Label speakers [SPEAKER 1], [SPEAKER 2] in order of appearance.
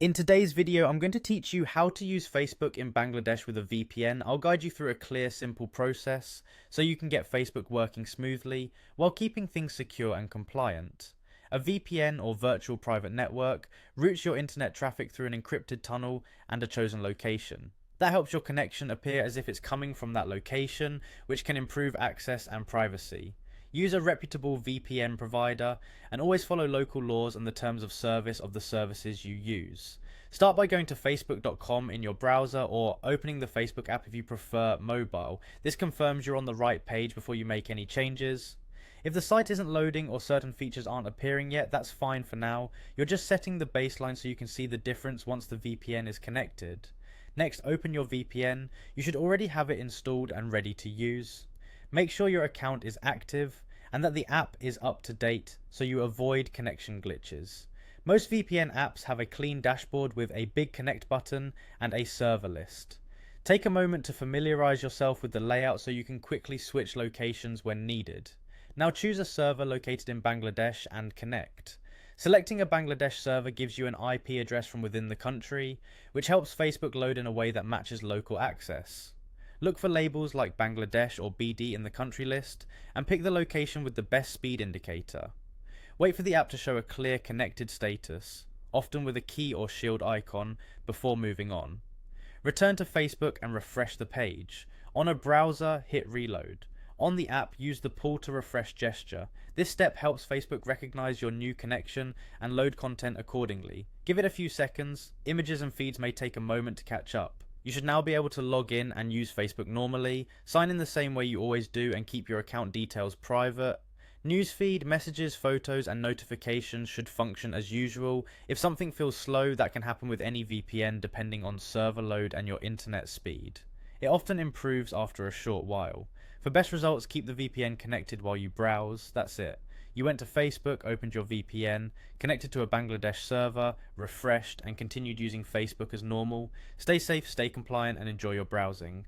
[SPEAKER 1] In today's video, I'm going to teach you how to use Facebook in Bangladesh with a VPN. I'll guide you through a clear, simple process so you can get Facebook working smoothly while keeping things secure and compliant. A VPN, or virtual private network, routes your internet traffic through an encrypted tunnel and a chosen location. That helps your connection appear as if it's coming from that location, which can improve access and privacy. Use a reputable VPN provider and always follow local laws and the terms of service of the services you use. Start by going to facebook.com in your browser or opening the Facebook app if you prefer mobile. This confirms you're on the right page before you make any changes. If the site isn't loading or certain features aren't appearing yet, that's fine for now. You're just setting the baseline so you can see the difference once the VPN is connected. Next, open your VPN. You should already have it installed and ready to use. Make sure your account is active and that the app is up to date so you avoid connection glitches. Most VPN apps have a clean dashboard with a big connect button and a server list. Take a moment to familiarize yourself with the layout so you can quickly switch locations when needed. Now choose a server located in Bangladesh and connect. Selecting a Bangladesh server gives you an IP address from within the country, which helps Facebook load in a way that matches local access. Look for labels like Bangladesh or BD in the country list and pick the location with the best speed indicator. Wait for the app to show a clear connected status, often with a key or shield icon, before moving on. Return to Facebook and refresh the page. On a browser, hit reload. On the app, use the pull to refresh gesture. This step helps Facebook recognize your new connection and load content accordingly. Give it a few seconds. Images and feeds may take a moment to catch up. You should now be able to log in and use Facebook normally, sign in the same way you always do and keep your account details private. Newsfeed, messages, photos and notifications should function as usual. If something feels slow, that can happen with any VPN depending on server load and your internet speed. It often improves after a short while. For best results, keep the VPN connected while you browse. That's it. You went to Facebook, opened your VPN, connected to a Bangladesh server, refreshed, and continued using Facebook as normal. Stay safe, stay compliant, and enjoy your browsing.